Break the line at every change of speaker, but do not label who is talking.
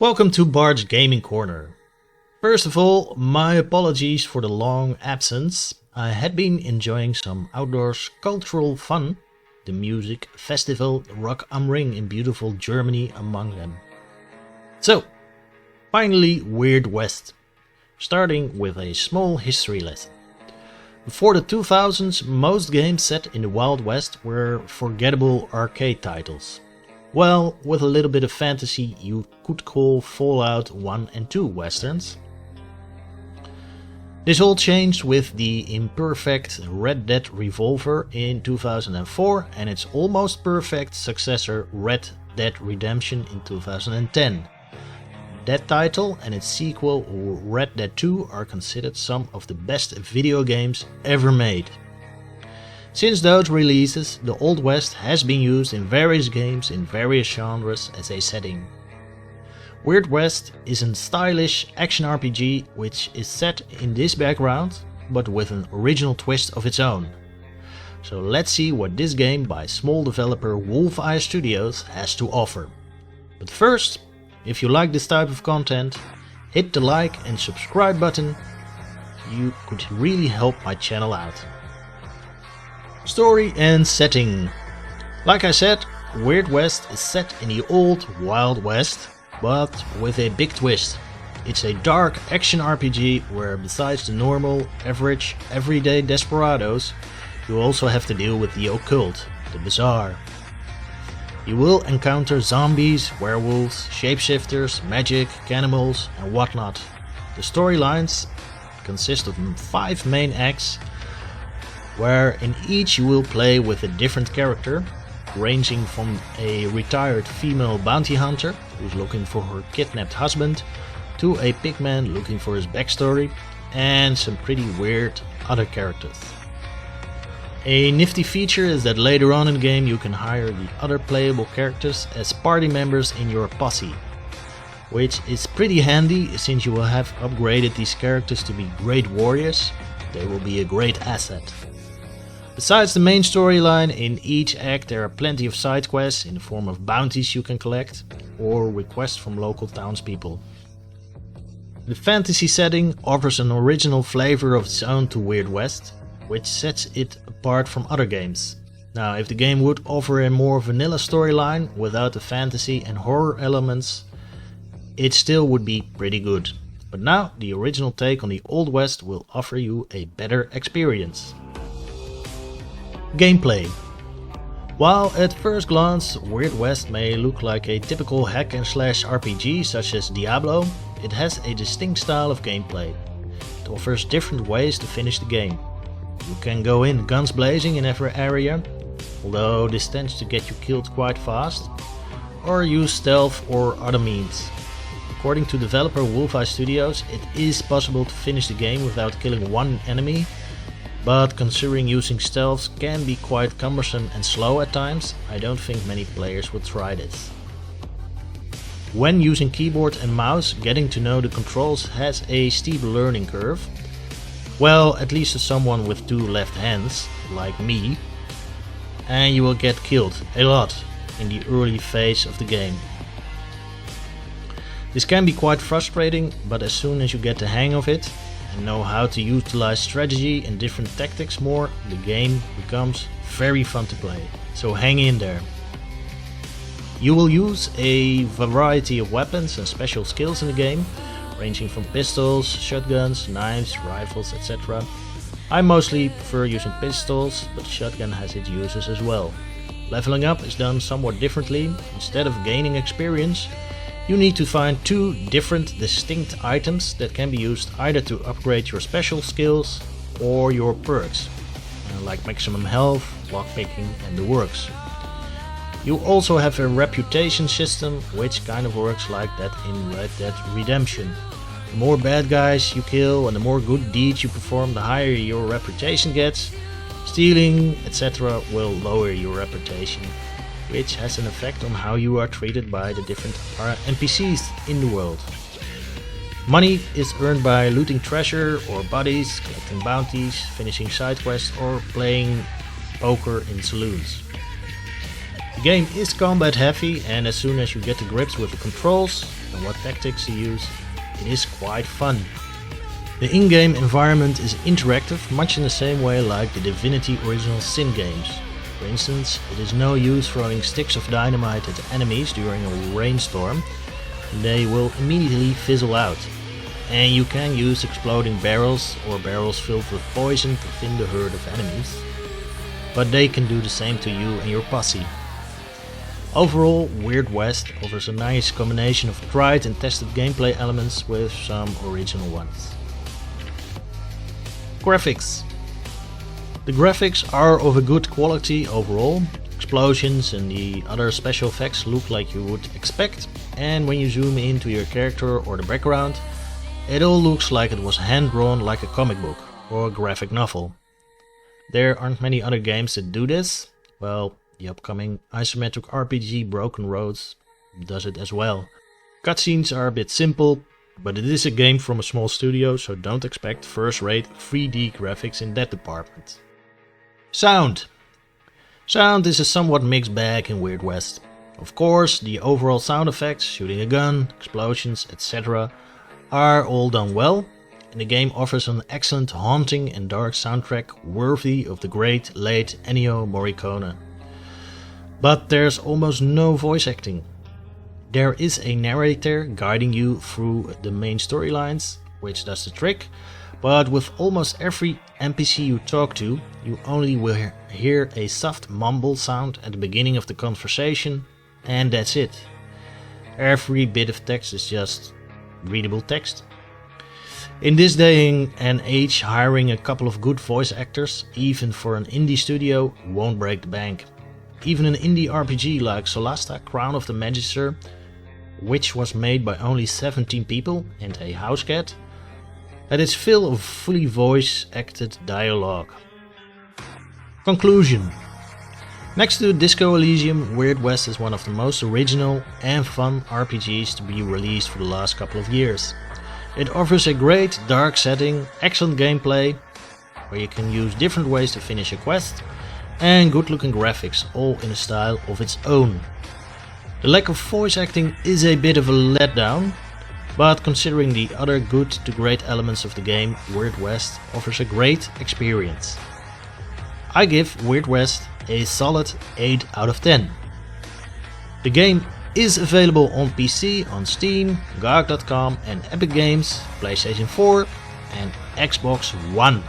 Welcome to Bart's Gaming Corner. First of all, my apologies for the long absence. I had been enjoying some outdoors cultural fun, the music festival Rock am Ring in beautiful Germany among them. So, finally Weird West, starting with a small history lesson. Before the 2000s, most games set in the Wild West were forgettable arcade titles. Well, with a little bit of fantasy, you could call Fallout 1 and 2 westerns. This all changed with the imperfect Red Dead Revolver in 2004 and its almost perfect successor Red Dead Redemption in 2010. That title and its sequel Red Dead 2 are considered some of the best video games ever made. Since those releases, the Old West has been used in various games in various genres as a setting. Weird West is a stylish action RPG which is set in this background, but with an original twist of its own. So let's see what this game by small developer Wolfeye Studios has to offer. But first, if you like this type of content, hit the like and subscribe button. You could really help my channel out. Story and setting. Like I said, Weird West is set in the old Wild West, but with a big twist. It's a dark action RPG where besides the normal, average, everyday desperados, you also have to deal with the occult, the bizarre. You will encounter zombies, werewolves, shapeshifters, magic, cannibals and whatnot. The storylines consist of 5 main acts, where in each you will play with a different character, ranging from a retired female bounty hunter who's looking for her kidnapped husband, to a pigman looking for his backstory, and some pretty weird other characters. A nifty feature is that later on in the game you can hire the other playable characters as party members in your posse, which is pretty handy since you will have upgraded these characters to be great warriors. They will be a great asset. Besides the main storyline, in each act there are plenty of side quests in the form of bounties you can collect or requests from local townspeople. The fantasy setting offers an original flavor of its own to Weird West, which sets it apart from other games. Now, if the game would offer a more vanilla storyline without the fantasy and horror elements, it still would be pretty good. But now the original take on the Old West will offer you a better experience. Gameplay. While at first glance Weird West may look like a typical hack and slash RPG such as Diablo, it has a distinct style of gameplay. It offers different ways to finish the game. You can go in guns blazing in every area, although this tends to get you killed quite fast, or use stealth or other means. According to developer Wolfeye Studios, it is possible to finish the game without killing one enemy, but considering using stealth can be quite cumbersome and slow at times, I don't think many players would try this. When using keyboard and mouse, getting to know the controls has a steep learning curve. Well, at least to someone with 2 left hands, like me, and you will get killed a lot in the early phase of the game. This can be quite frustrating, but as soon as you get the hang of it, and know how to utilize strategy and different tactics more, the game becomes very fun to play, so hang in there. You will use a variety of weapons and special skills in the game, ranging from pistols, shotguns, knives, rifles, etc. I mostly prefer using pistols, but shotgun has its uses as well. Leveling up is done somewhat differently. Instead of gaining experience, you need to find 2 different distinct items that can be used either to upgrade your special skills or your perks, like maximum health, lockpicking and the works. You also have a reputation system which kind of works like that in Red Dead Redemption. The more bad guys you kill and the more good deeds you perform, the higher your reputation gets. Stealing, etc. will lower your reputation, which has an effect on how you are treated by the different NPCs in the world. Money is earned by looting treasure or bodies, collecting bounties, finishing side quests or playing poker in saloons. The game is combat heavy, and as soon as you get to grips with the controls, and what tactics to use, it is quite fun. The in-game environment is interactive, much in the same way like the Divinity Original Sin games. For instance, it is no use throwing sticks of dynamite at enemies during a rainstorm, they will immediately fizzle out. And you can use exploding barrels or barrels filled with poison to thin the herd of enemies, but they can do the same to you and your posse. Overall, Weird West offers a nice combination of tried and tested gameplay elements with some original ones. Graphics. The graphics are of a good quality overall. Explosions and the other special effects look like you would expect, and when you zoom into your character or the background, it all looks like it was hand-drawn like a comic book or a graphic novel. There aren't many other games that do this. Well, the upcoming isometric RPG Broken Roads does it as well. Cutscenes are a bit simple, but it is a game from a small studio, so don't expect first-rate 3D graphics in that department. Sound. Sound is a somewhat mixed bag in Weird West. Of course, the overall sound effects, shooting a gun, explosions, etc. are all done well, and the game offers an excellent haunting and dark soundtrack worthy of the great late Ennio Morricone. But there's almost no voice acting. There is a narrator guiding you through the main storylines, which does the trick, but with almost every NPC you talk to, you only will hear a soft mumble sound at the beginning of the conversation, and that's it. Every bit of text is just readable text. In this day and age, hiring a couple of good voice actors, even for an indie studio, won't break the bank. Even an indie RPG like Solasta Crown of the Magister, which was made by only 17 people and a house cat, had its fill of fully voice-acted dialogue. Conclusion. Next to Disco Elysium, Weird West is one of the most original and fun RPGs to be released for the last couple of years. It offers a great dark setting, excellent gameplay, where you can use different ways to finish a quest, and good looking graphics, all in a style of its own. The lack of voice acting is a bit of a letdown, but considering the other good to great elements of the game, Weird West offers a great experience. I give Weird West a solid 8 out of 10. The game is available on PC on Steam, GOG.com and Epic Games, PlayStation 4 and Xbox One.